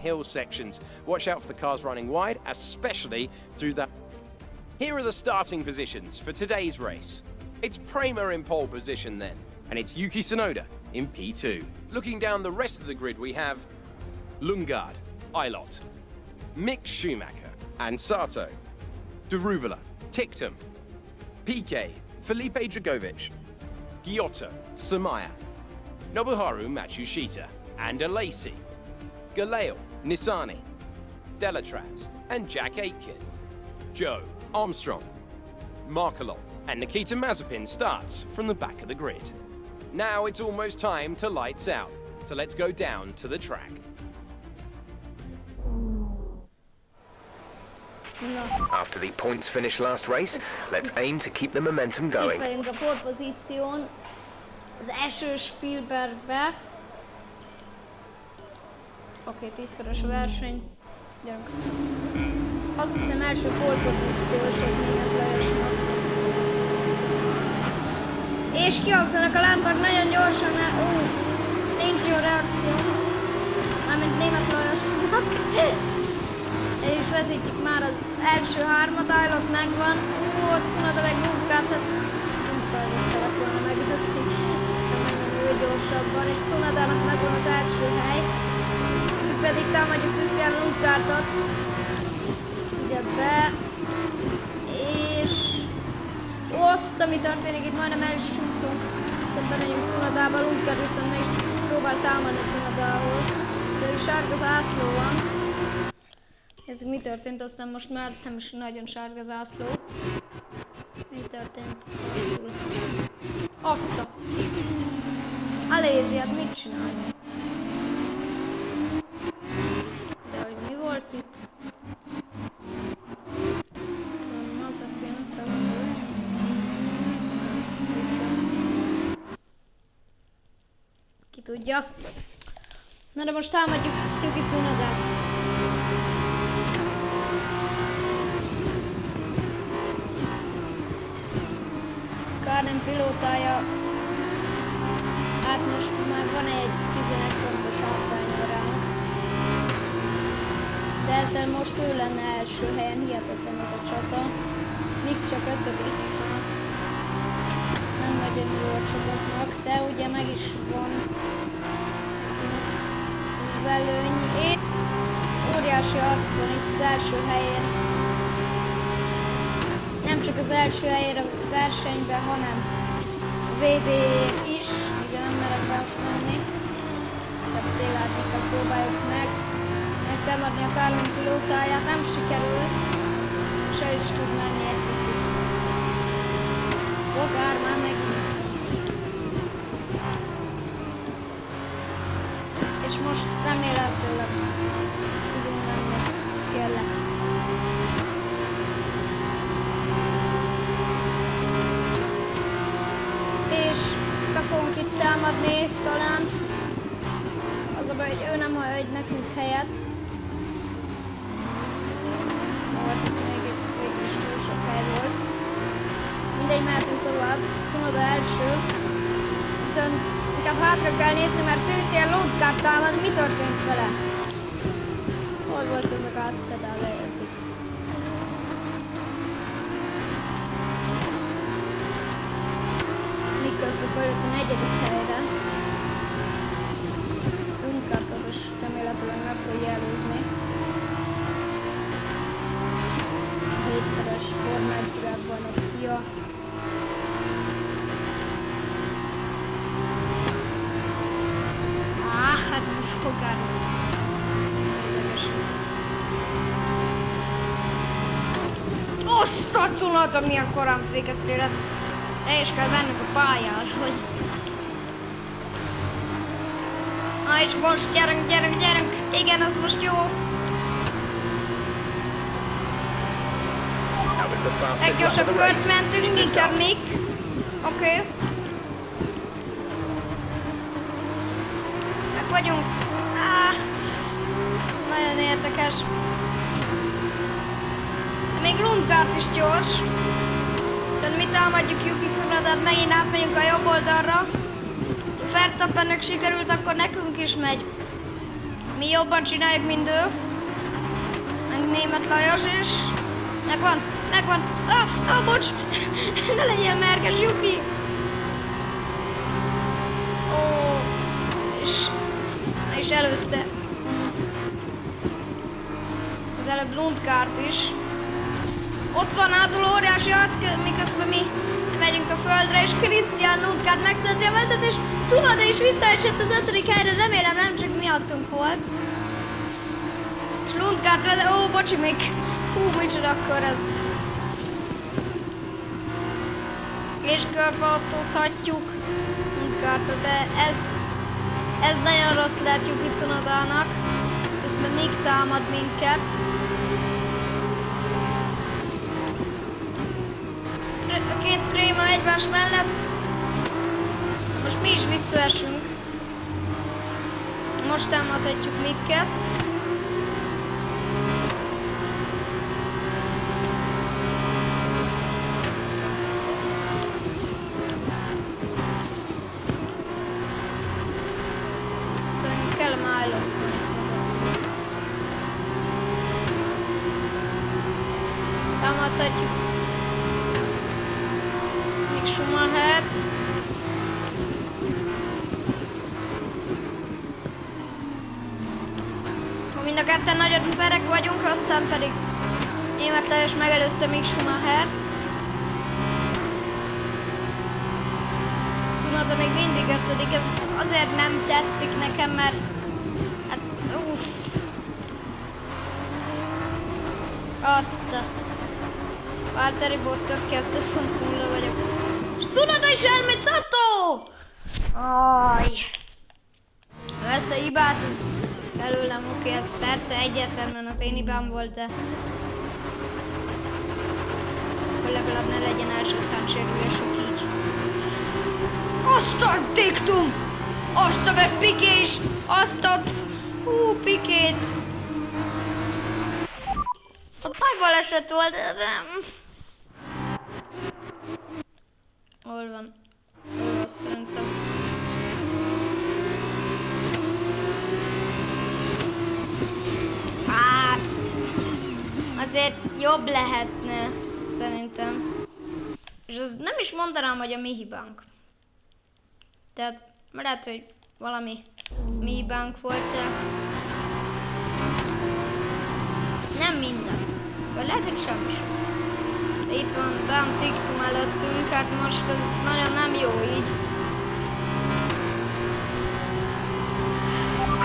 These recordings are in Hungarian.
hill sections. Watch out for the cars running wide, especially through that. Here are the starting positions for today's race. It's Prema in pole position then, and it's Yuki Tsunoda in P2. Looking down the rest of the grid, we have Lundgaard, Eilert, Mick Schumacher and Sato, Daruvala, Ticktum, Piquet, Felipe Dragovic, Giotto, Samaya, Nobuharu Matsushita and Alesi, Galeo, Nissani, Delatraz and Jack Aitken, Joe, Armstrong, Markelot and Nikita Mazepin starts from the back of the grid. Now it's almost time to lights out, so let's go down to the track. After the points finish last race, let's aim to keep the momentum going. Itt vagyunk a pole pozíción, az első Spielbergbe. Oké, 10 körös a verseny. Gyerünk. Azt hiszem első pole pozíciós, ez német Lajosnak. És kihozzanak a lámpák nagyon gyorsan, nincs jó reakció. Mármint német Lajosnak. És vezetjük már az első hármat, Eilert megvan. Ott Tsunoda meg Lundgaard, tehát Lundgaardot kellett volna megütni. Ő gyorsabban, és Tsunodának megvan az első hely. Mi pedig támadjuk Christian Lundgaardot. Ugye be. És azt, ami történik, itt majdnem el is csúszunk. Tehát bemegyünk Tsunodába, Lundgaard viszont meg is próbál támadni Tsunodához. De is sárga zászló van. Ez mi történt, aztán most már nem is nagyon sárga zászló. Mi történt? Azt a... Alesi, hát mit csinálja? De hogy mi volt itt? Ki tudja? Na de most támadjuk Yuki Tsunodát. Kárden pilótája, hát most már van egy 11 pontos hátránya rá. De ezzel most ő lenne első helyen, hihetetlen ez a csata. Míg csak 5. Hát nem nagyon jó a csapatnak, de ugye meg is van az előny. És óriási harc van itt az első helyen. Nem csak az első helyére a versenyben, hanem a végéig is, ugye nem merek beosztani. Tehát szélárnyékkal próbáljuk meg megtámadni a Kármen pilótáját, nem sikerül, és el is tud menni egy picit. Bogár már megint. És most remélhetőleg tudunk menni, kellett. Fogunk itt támadni, talán. Az a baj, hogy ő nem hagy nekünk helyet. Most még is túl sok hely volt. Mindegy, mehetünk tovább. Tsunoda első. Viszont inkább hátra kell nézni, mert Christian Lundgaard támad. Mi történt vele? Hol volt ez a gázpedál lejöttik? Miközben följött a 4. helyre. Lundgaardot is remélhetőleg meg fogja előzni. A 7-szeres Forma 1 világbajnok fia. Hát most fogár. Azt a Tsunoda milyen korán végeztél. El is kell vennünk a pályát, hogy... És most gyerünk! Igen, az most jó! Leggyorsabb kört mentünk, inkább még. Oké. Meg vagyunk. Nagyon érdekes. De még Lundgaard is gyors. Tehát mi támadjuk Yuki Tsunodát, megint átmegyünk a jobb oldalra. Verstappennek sikerült, akkor nekünk is megy. Mi jobban csináljuk, mint ő. Meg Németh Lajos is. Megvan. Bocs! Ne legyen mérges, Juki! És előzte. Az előbb Lundgaard is. Ott van hátul óriási harc, miközben mi megyünk a földre, és Christian Lundgaard megszerzi a vezetést, Tsunoda is visszaesett az 5. helyre, remélem nem csak miattunk volt. És Lundgaard vezet, bocsi, még micsoda akkor ez. És körbeautózhatjuk Lundgaardot, de ez nagyon rossz lehet Yuki Tsunodának, közben még támad minket. A két tréma egymás mellett. Most mi is visszaesünk. Most támadhatjuk Mikket. Szerintem kell Milo. Támadhatjuk Schumacher. Ha mind a ketten nagyon duperek vagyunk, aztán pedig Németh Lajos megelőzte még Schumacher. Tsunoda még mindig ötödik, ez azért nem tetszik nekem, mert hát azt a Valtteri Bottas 2.0 vagyok. És Tsunoda is elmegy, Sato! Aj! Persze hibázott belőlem, oké, ez persze egyértelműen az én hibám volt, de akkor legalább ne legyen első sérülésük így. Azt a diktum! Azt a meg Piqué is! Azt a... Piquét! Ott nagy baleset volt, de nem... Hol van? Szerintem. Hát... Azért jobb lehetne, szerintem. És az nem is mondanám, hogy a mi hibánk. Tehát lehet, hogy valami mi hibánk volt, de... Nem minden. Vagy lehet, hogy semmi. De itt van Dan Tiktum előttünk, hát most ez nagyon nem jó így.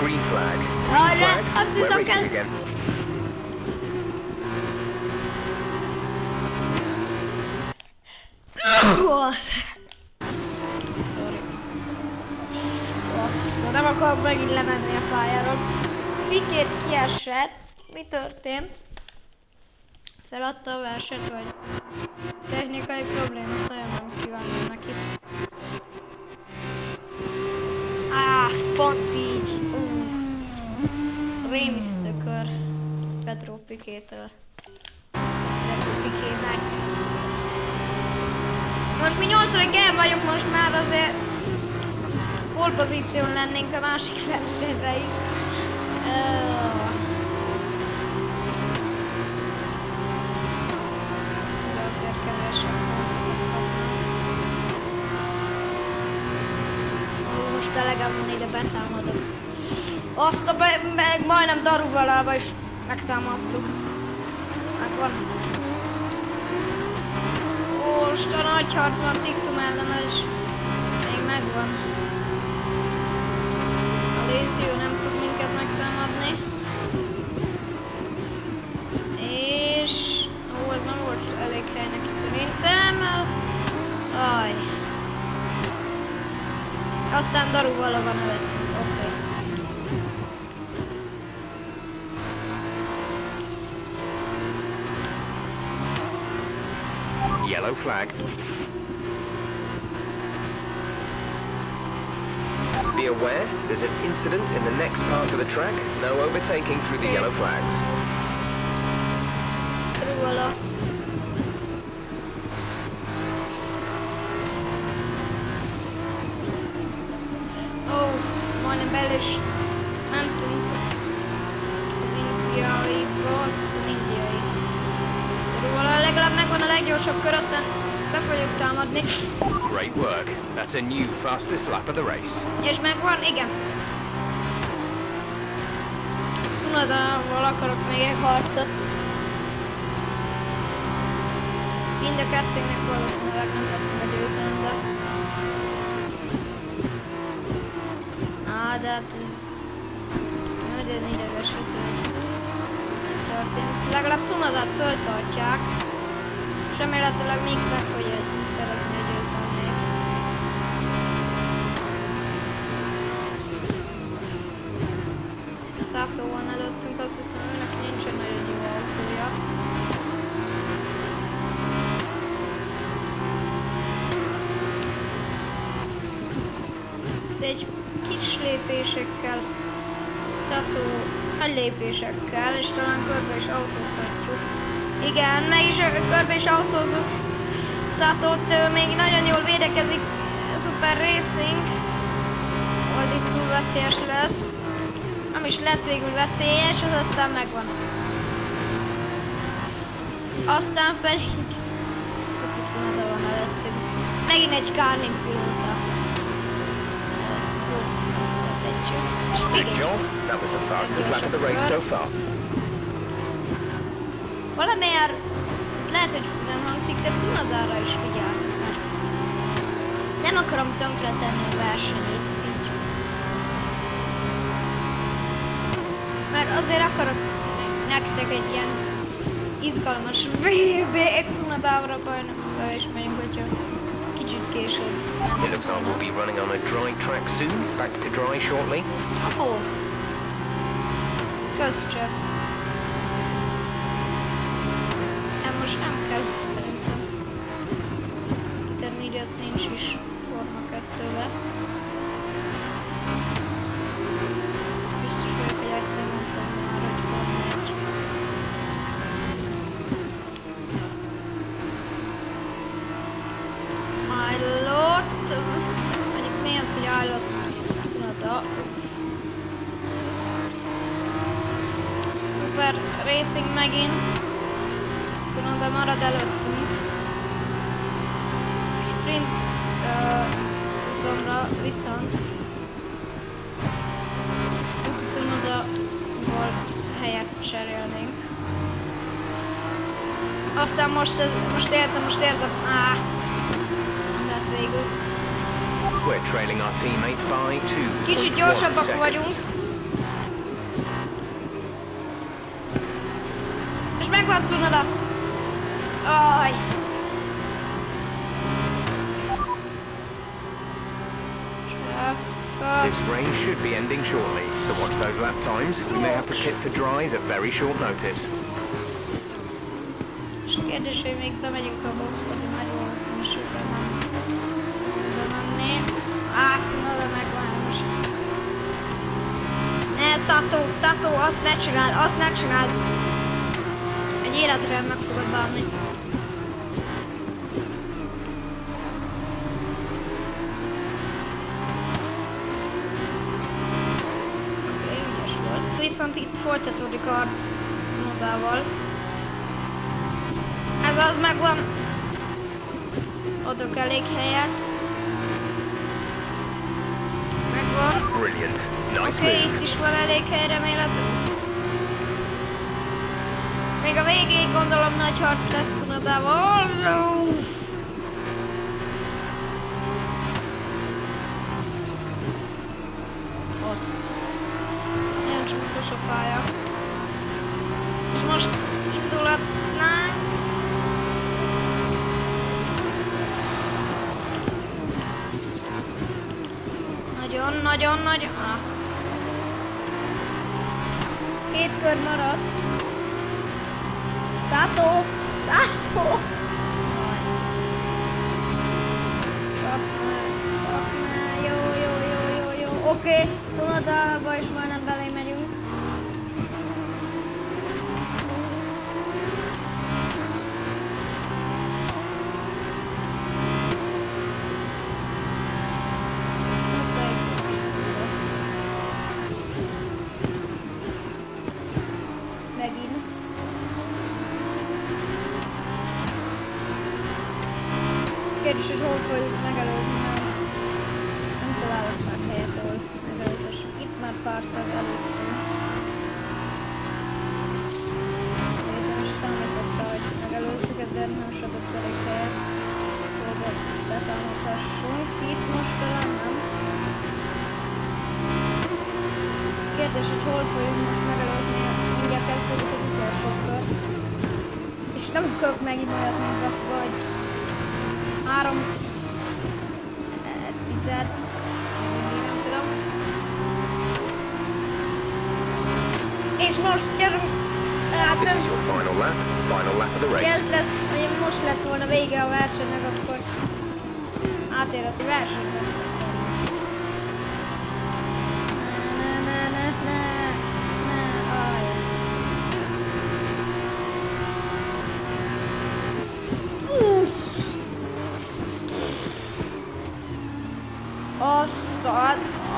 Green flag. Green flag. We're racing again. Nem akarok megint lemenni a pályáról. Piquét kiesett. Mi történt? Feladta a verset, vagy technikai problémát, nagyon nem kívánom neki. Pont így. Rémisztőkör Pedro Piquétől. Pedro Piquének. Most mi 8. helyen vagyunk, most már azért pole pozíción lennénk a másik versenyre is. Most elegem van, ide betámadok. Azt a meg majdnem darugalába is megtámadtuk. Megvan. Most a nagy harc van Tiktum ellen, és még megvan. A lézió nem tud minket megtámadni. És... ez nem volt elég hely neki szerintem. Aj. Aztán daruvala van előttünk. Oké. Yellow flag. Be aware, there's an incident in the next part of the track. No overtaking through the yellow flags. Daruvala. Majdnem bele is mentünk. megvan a leggyorsabb kör, aztán be fogjuk támadni. Great work. That's a new fastest lap of the race. És megvan, igen. Cunodával akarok még egy harcot. Mind a kettőnek valószínűleg nem lesz meggyőzően, de... de hát... Nagyon idegesítő, hogy történt. Legalább Cunodát föltartják. És remélhetőleg még meg fogja szeretni a győzelmét. Sato van előttünk, azt hiszem, őnek nincsen nagyon jó autója. De egy kis lépésekkel, Sato nagy lépésekkel, és talán körbe is autózhatjuk. Igen, meg is körbe is autózunk. Satót még nagyon jól védekezik. Super Racing. Oldít túl veszélyes lesz. Nem is lett végül veszélyes, az aztán megvan. Aztán pedig... Oda van előttünk. Megint egy karling pilóta. Good job. That was the fastest lap of the race so far. Valamelyár lehet, hogy nem hangzik, de Cunodára is figyelni, mert nem akarom tönkretenni a versenyt így. Mert azért akarok nektek egy ilyen izgalmas VB Cunodára bajnokra is megyünk, hogyha kicsit később. It looks like we'll be running on a dry track soon. Back to dry shortly. Oh. Köszönöm. Most nem kell szerintem. Intermediate nincs is Forma 2-be. Biztos vagyok, hogy egyszer mondtam már, hogy Forma 1. Pilot. Mondjuk mi az, hogy Pilot Cunoda. Super Racing megint. De marad előttünk. Sprint zomra viszont Cunoda-val helyet cserélnénk. Aztán most értem. Nem lett végül. We're trailing our teammate by 2.1 Kicsit gyorsabbak vagyunk. És megvan Cunoda! Aj! This race should be ending shortly, so watch those lap times. We may have to pit for dries at very short notice. És kérdés, hogy még bemegyünk a boxba, de nagy valószínűséggel nem bemenni. Cunoda megvan most. Ne, Sato, azt ne csináld! Egy életre meg fogod bánni. Ügyes volt. Viszont itt folytatódik a harc Cunodával. Ez az megvan. Adok elég helyet. Megvan. Brilliant. Nice Oké, move. itt is van elég hely remélhetőleg. Még a végéig gondolom nagy harc lesz Cunodával. Nagyon csúszós a pálya. És most indulatnánk. Nagyon. Két kör maradt. Sato! Jó. Oké, Cunodába is majdnem belé megyünk. kérdés, hogy hol fogjuk megelőzni, nem találok már helyet, ahol megelőzessük. Itt már párszor előztünk. Én is számította, hogy megelőzzük, ezért nem is adott elég helyet, hogy betámadhassunk. Itt most talán nem. Kérdés, hogy hol fogjuk most megelőzni, mindjárt kezdődik az utolsókör. És nem akarok megint olyat, mint azt, vagy 3 tized, nem tudom. És most gyerünk! This is your final lap of the race. Ez lesz, hogy most lett volna vége a versenynek, akkor átérezni versenynek.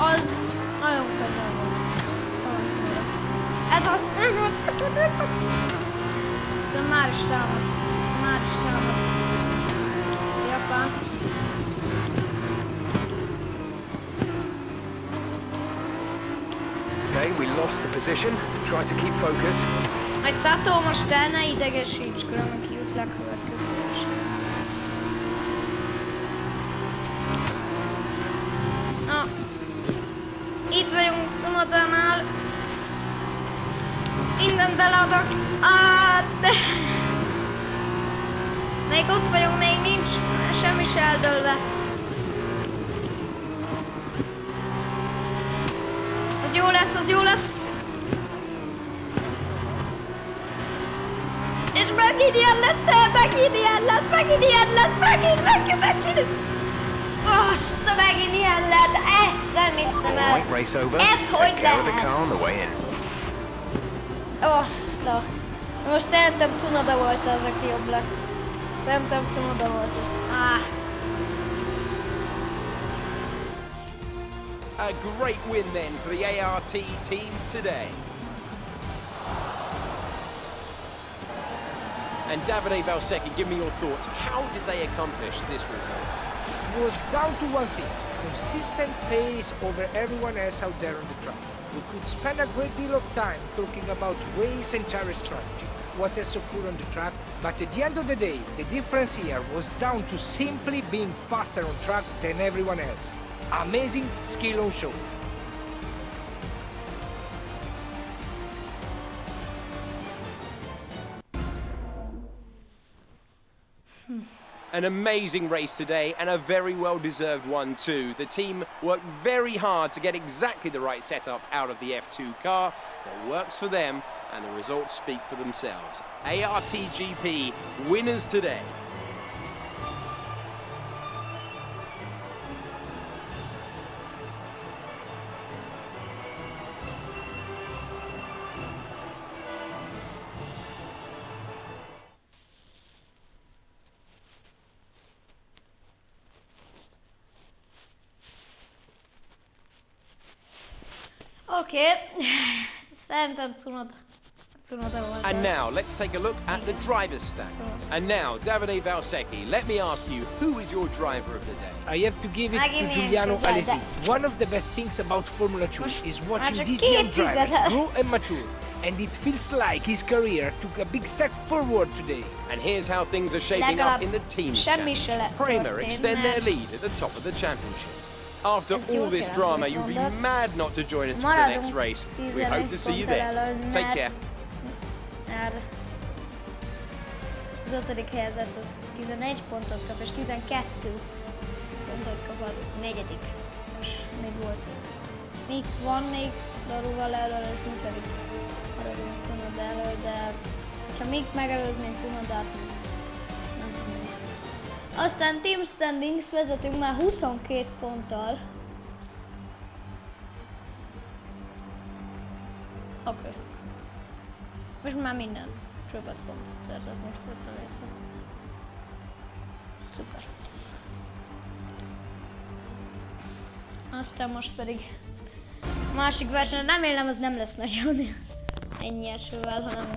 Az nagyon közel volt. Ez az... De már is támad. Japán. Okay, we lost the position. Try to keep focus. Egy Tató, most el ne idegesíts, különben kijut legkövetkező. Na, itt vagyunk Unodánál. Innen beleadok. De... Még ott vagyunk, még nincs semmi se eldőlve. Az jó lesz. És megint ilyen lesz. Megint ilyen lett, ezt nem hiszem el. Alright, race over. Ez hogy Take care of the lehet? car on the way in. Most szerintem Tsunoda volt az, aki jobb lett. Szerintem Tsunoda volt az. A great win then for the ART team today. And Davide Valsecchi, give me your thoughts. How did they accomplish this result? It was down to one thing, consistent pace over everyone else out there on the track. We could spend a great deal of time talking about race and tire strategy, what has occurred on the track, but at the end of the day, the difference here was down to simply being faster on track than everyone else. Amazing skill on show. An amazing race today, and a very well-deserved one too. The team worked very hard to get exactly the right setup out of the F2 car that works for them, and the results speak for themselves. ARTGP winners today. Okay, szerintem Tsunoda volt. And now, let's take a look at the driver's standings. And now, Davide Valsecchi, let me ask you, who is your driver of the day? I have to give it to Giuliano Alesi. One of the best things about Formula 2 is watching these young drivers grow and mature. And it feels like his career took a big step forward today. And here's how things are shaping up in the team's championship. Prema extend their lead at the top of the championship. After all this drama, you'll be mad not to join us for the next race. We hope to see you there. Take care. Az 5. helyezett az 11 pontot kap, és 12 pontot kap a 4. És még volt. Még van még Daruval előzünk, pedig maradunk Tsunoda elő, de ha még megelőznénk Tsunodát, nem tudom. Aztán Team Standings vezetünk már 22 ponttal. Oké. Most már minden sokat pontot szerzett, most volt a része. Szuper. Aztán most pedig a másik verseny, remélem az nem lesz nagyon ennyi esővel, hanem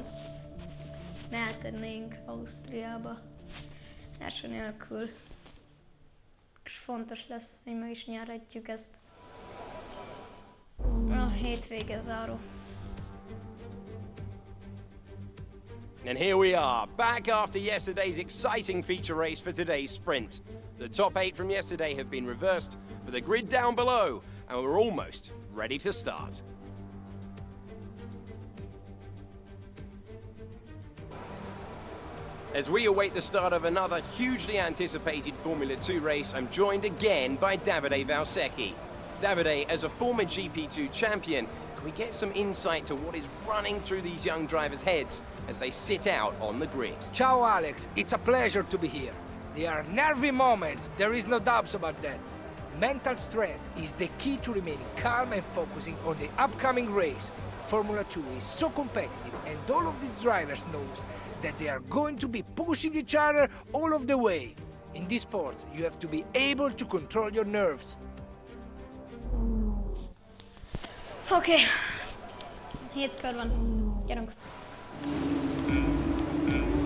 mehetnénk Ausztriába első nélkül. fontos lesz, hogy meg is nyerhetjük ezt. A hétvége záró. And here we are, back after yesterday's exciting feature race for today's sprint. The top 8 from yesterday have been reversed for the grid down below, and we're almost ready to start. As we await the start of another hugely anticipated Formula 2 race, I'm joined again by Davide Valsecchi. Davide, as a former GP2 champion, can we get some insight to what is running through these young drivers' heads as they sit out on the grid? Ciao Alex, it's a pleasure to be here. There are nervy moments, there is no doubts about that. Mental strength is the key to remaining calm and focusing on the upcoming race. Formula 2 is so competitive and all of these drivers knows that they are going to be pushing each other all of the way. In this sport, you have to be able to control your nerves. Oké. 7 kör van. Gyerünk.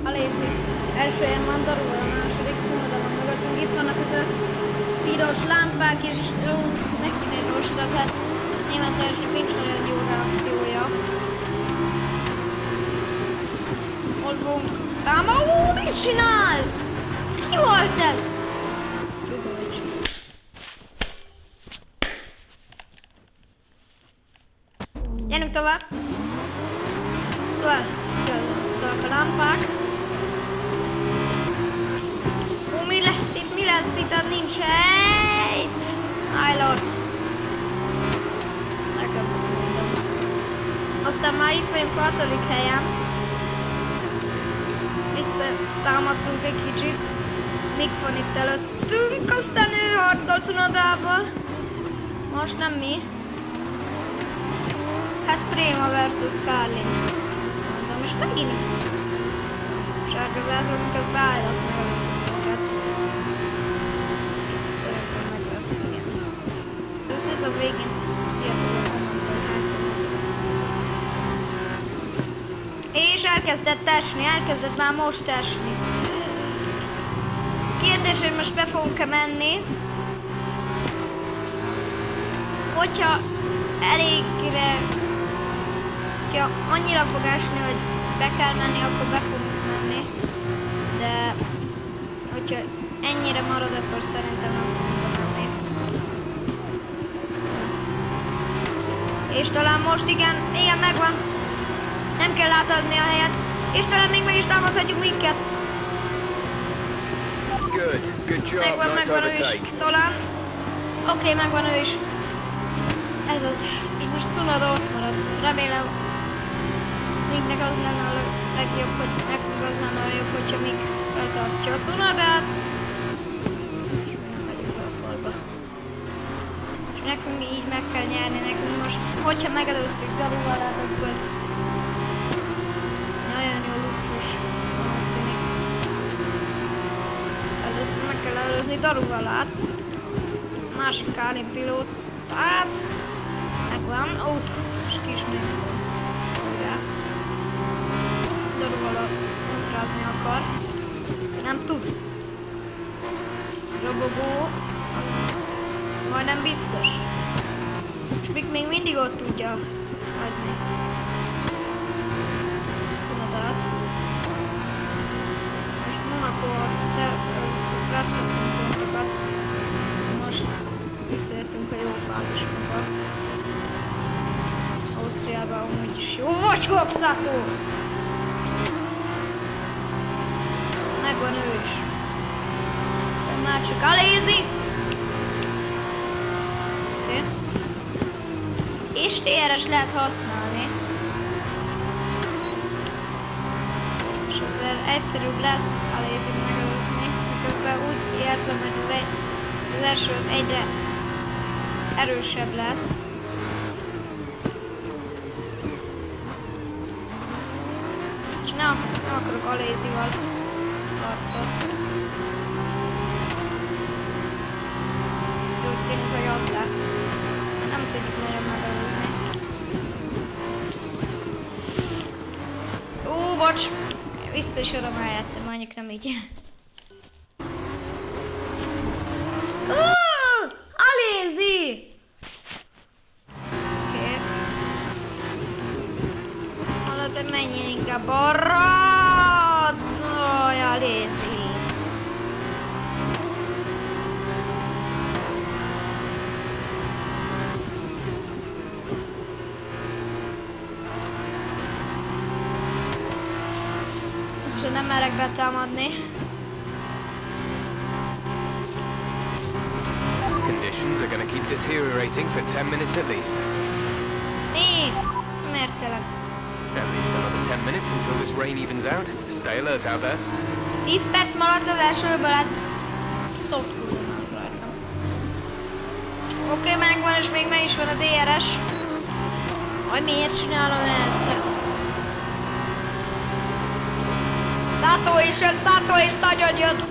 Alézi. Első helyen van Darúval, a második. Oda van mögöttünk. Itt vannak az a piros lámpák, és neki néz gyorsan, tehát németesnek nincs nagyon jó reakciója. Hol fogunk? Mit csinál? Ki volt ez? Gyerünk tovább! Tovább a lámpák. Mi lesz itt, az nincs sejt! Állod! Nekem mondom. Aztán már itt vagyunk 6. helyen. Támadtunk egy kicsit. Mik van itt előttünk, aztán ő harcol Cunodával. Most nem mi. Hát Prima versus Carlin. Mondom, és megint. Csak az elszólunk, az beállhat meg a őket. Szerintem meg lesz, igen. Ez a végén értem, hogy és elkezdett már most esni. Kérdés, hogy most be fogunk-e menni. Hogyha elégre, hogyha annyira fog esni, hogy be kell menni, akkor be fogunk menni. De hogyha ennyire marad, akkor szerintem nem fogunk menni. És talán most igen megvan. Nem kell átadni a helyet, és talán még meg is támadhatjuk minket. Good job, nice overtake. Talán. Oké, megvan ő is. Ez az. Így most Tsunoda ott marad. Remélem, Micknek az lenne a legjobb, hogy nekünk az lenne a jobb, hogyha Mick feltartja a Tsunodát. És mi nem megyünk be a falba. És nekünk így meg kell nyerni, nekünk most, hogyha megelőztük Darúval, akkor nagyon jó luxus. Először meg kell előzni Darúval át. Másik Kálin pilótát. Megvan. És kis nézd. Darúval utrázni akar. De nem tud. Robogó. Majdnem biztos. És még mindig ott tudja hagyni. Tunodát. Most Monaco ráttettünk pontokat. Most visszaértünk a jó fázisunkba. Ausztriában amúgy is jó vacskok, Szató! Megvan ő is. De már csak alézi! És TRS lehet használni. És ezzel egyszerűbb lesz alézig megelőzni. Miközben úgy érzem, hogy az első az egyre erősebb lesz. És nem akarok alézival harcot. Úgy tűnik, hogy ott lesz. Nem tűnik nagyon megelőzni. Bocs! Vissza is adom helyettem, mondjuk nem így. Alézi! Oké. Hallod, te menjél inkább arra! Jaj, Alézi! Nem merek betámadni. Conditions are going to keep deteriorating for 10 minutes at least. Mi? Miért tényleg? At least another 10 minutes until this rain evens out. Stay alert out there. 10 perc maradt az elsőből, hát szoktunk rajta. Oké, megvan, és még meg is van a DRS. Aj, miért csinálom ezt? Tato is nagyon jött.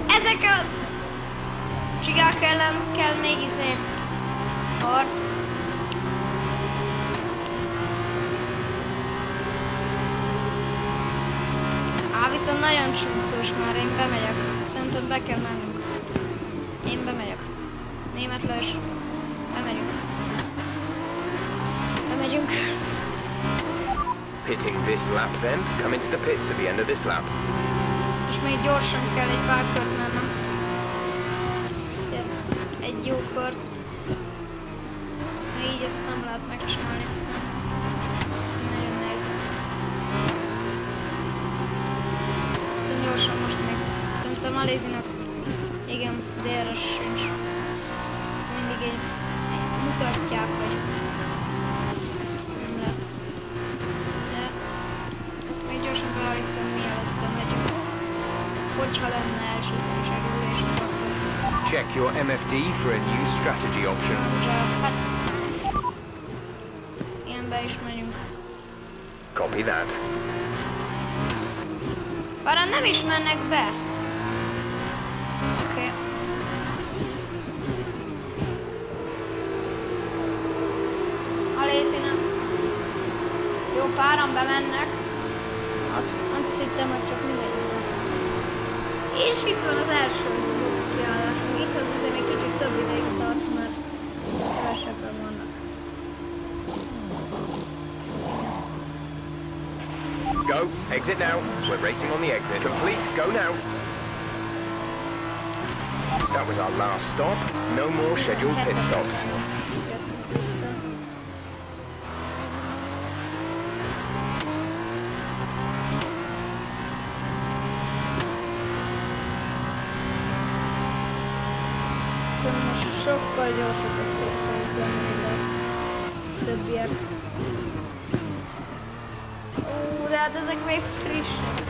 Ezek a csigák ellen kell még harc. Viszont nagyon csúszós már, én bemegyek. Szerintem be kell mennünk. Én bemegyek. Német Lajos. Bemegyünk. Bemegyünk. Pitting this lap then, come into the pits at the end of this lap. És még gyorsan kell egy pár kört mennem. Egy jó kört. Így ezt nem lehet megcsinálni. Nagyon nehéz. Gyorsan most még. Szerintem Alézinak. Igen, DRS sincs. Mindig egy mutatják, hogy nem lehet. De ezt még gyorsan beállítom, mielőtt megyünk. Hogyha lenne elsősorságulás, akkor... Check your MFD for a new strategy option. Hát... Ilyenbe is megyünk. Copy that. Arra nem is mennek be. Oké. Alézi nem. Jó páran bemennek. Azt hittem, hogy csak mindegy. És itt van az első kiállás. Itt az azért még kicsit több ideig tart, mert kevesebben vannak. Go, exit now. We're racing on the exit. Complete, go now. That was our last stop. No more scheduled pit stops. Sokkal gyorsabban szoktunk lenni, de többiek. De hát ezek még frissek.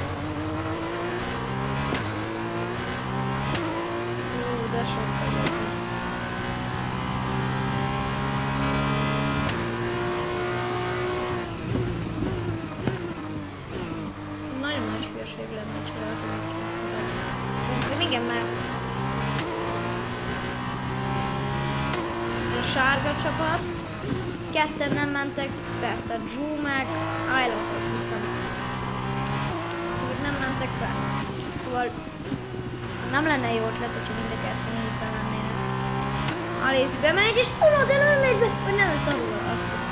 De sokkal gyorsabban. Nagyon nagy hülyeség lenne csinálni. De igen, mert a sárga csapat, ketten nem mentek be, tehát Drew meg Island, azt hiszem. Úgy nem mentek be. Szóval nem lenne jó ötlet, hogyha mind a ketten így bemennének. Alézi bemegy, és tudod, de nem megy be, vagy nem lesz alul, azt hiszem.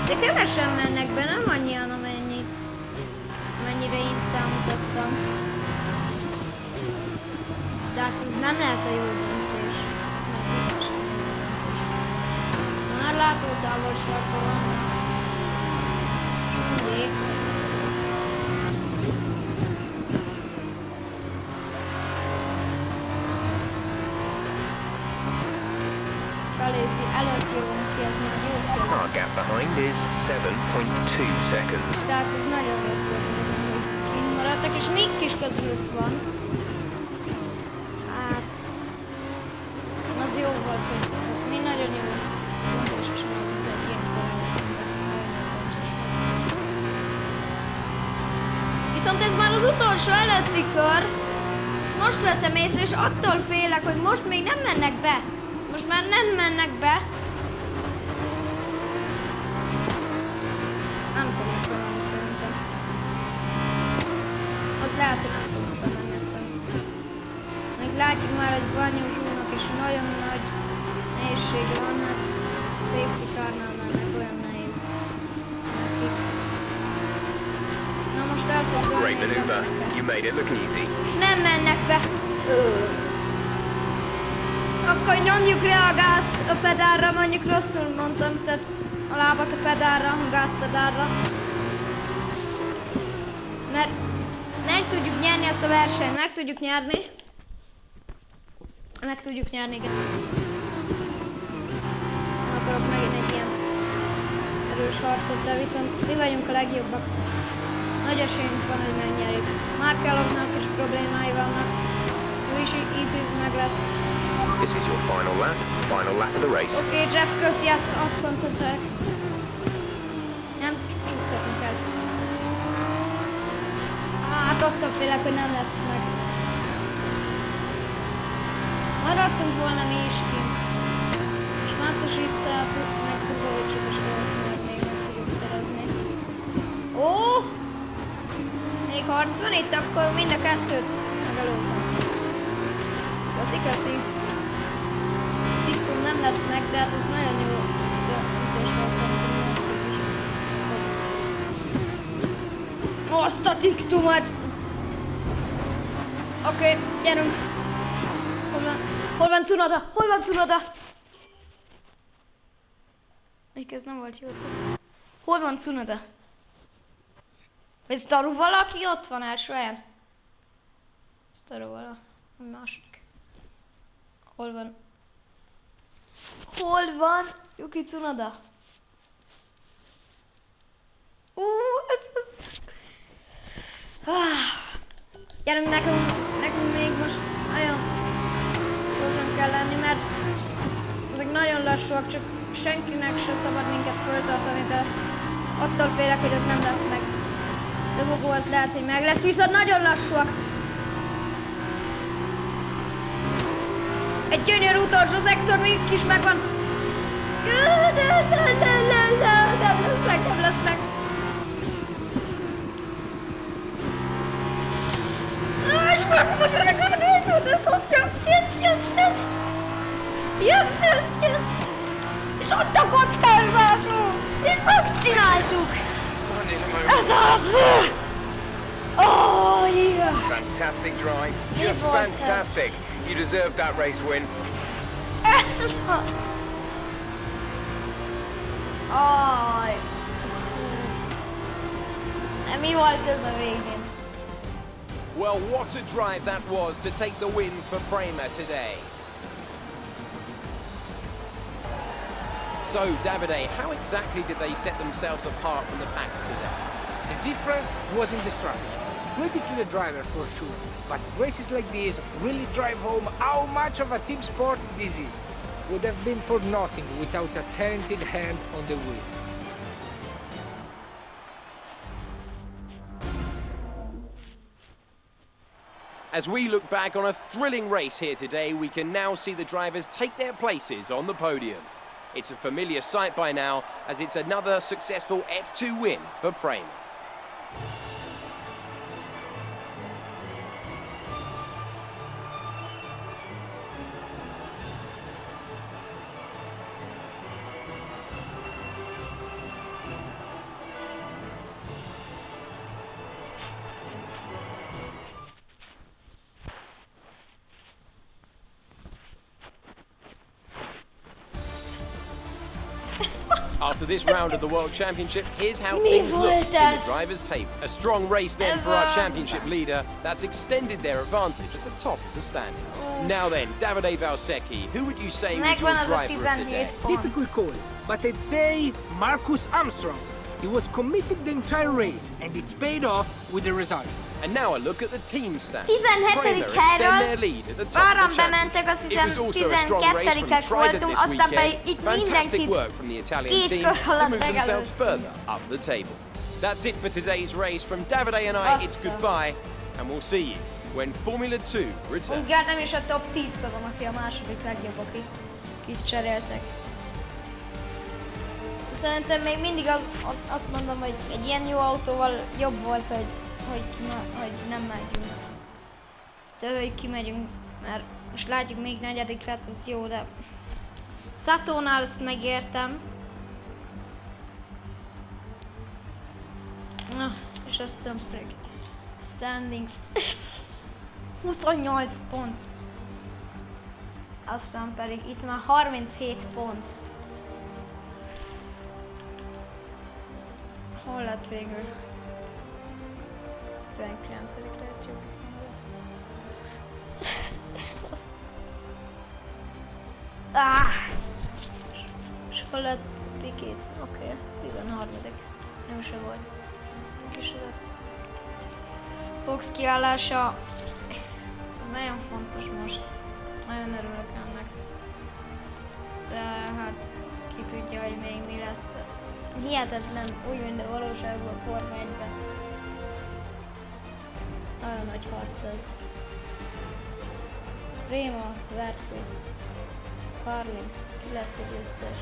De kevesen mennek be, nem annyian, amennyire én számítottam. De hát nem lehet a jó döntés. Már látótávolságban van. Mindig. Alézi előtt jövünk ki, az már jó kell. Our gap behind is 7.2 seconds. Tehát ez nagyon rossz volt, hogy kint maradtak, és még kis közülük van. Hát... Az jó volt, hogy mi nagyon jó döntés csinálunk egy ilyen területben. Viszont ez már az utolsó előtti kör. Most veszem észre, és attól félek, hogy most még nem mennek be. Most már nem mennek be. Nem tudom, szerintem. Great maneuver. You made it look easy. Nem mennek be. Akkor nyomjuk rá a gázt a pedálra, mondjuk rosszul mondtam, tehát a lábat a pedálra, a gázpedálra. Mert meg tudjuk nyerni ezt a versenyt, meg tudjuk nyerni. Meg tudjuk nyerni, igen. Nem akarok megint egy ilyen erős harcot, de viszont mi vagyunk a legjobbak. Nagy esélyünk van, hogy megnyerjük. Markeloknak is problémái vannak. Ő is így meg lesz. This is your final lap of the race. Oké, Jeff köszi, azt koncentrálják. Nem csúszhatunk el. Hát attól félek, hogy nem lesz meg. Maradtunk volna mi is kint. És Mártos vissza, meg Kukovicsot is valószínűleg még meg tudjuk szerezni. Ó! Még harc van itt, akkor mind a kettőt megelőztem. Köszi. Tiktum nem lesz meg, de hát ez nagyon jó. Azt a tiktumot! Oké, gyerünk! Hol van Cunoda? Hol van Cunoda? Még ez nem volt jó. Hol van Cunoda? Ez Taru valaki ott van első helyen? Ez Taru valaki. Második. Hol van? Hol van Yuki Tsunoda? Gyerünk, nekünk még most nagyon gyorsan kell lenni, mert ezek nagyon lassúak, csak senkinek se szabad minket föltartani, de attól félek, hogy ez nem lesz meg. De Bogó az lehet, hogy meg lesz, viszont nagyon lassúak. Egy gyönyörű utolsó szektor még is megvan. Nem lesz meg. Yes. És ott a kockázásunk! És megcsináltuk! Ez az! Oh, yeah! Fantastic drive. Just fantastic. You deserved that race win. Aj! Mi volt ez a végén? Well, what a drive that was to take the win for Prema today. So, Davide, how exactly did they set themselves apart from the pack today? The difference was in the strategy. Credit to the driver for sure, but races like this really drive home how much of a team sport this is. Would have been for nothing without a talented hand on the wheel. As we look back on a thrilling race here today, we can now see the drivers take their places on the podium. It's a familiar sight by now, as it's another successful F2 win for Prema. After this round of the World Championship, here's how things look in the driver's table. A strong race then for our championship leader. That's extended their advantage at the top of the standings. Now then, Davide Valsecchi, who would you say was your driver of the day? Difficult call, but I'd say Marcus Armstrong. He was committed the entire race, and it's paid off with the result. And now a look at the team stats. 17. extend their lead at the top of the championship. It was also a strong race from Trident this weekend. Fantastic work from the Italian team to move themselves further up the table. That's it for today's race. From Davide and I, it's goodbye, and we'll see you when Formula 2 returns. Nem is a top 10-ben van, aki a második legjobb, akit cseréltek. Szerintem még mindig azt mondom, hogy egy ilyen jó autóval jobb volt, hogy nem megyünk. De hogy kimegyünk, mert most látjuk még negyedik lett, az jó, de Satónál ezt megértem. És azt Tömpreg. standings. 28 pont. Aztán pedig itt már 37 pont. Hol lett végül? 19. lehetjük. És hol lett Pikét? Oké, 13. Nem se volt. Kisodott. Fox kiállása. Ez nagyon fontos most. Nagyon örülök ennek. De hát ki tudja, hogy még mi lesz. Hihetetlen, úgy mint a valóságban a Forma 1-ben. Nagyon nagy harc ez. Réma versus Carlin. Ki lesz a győztes?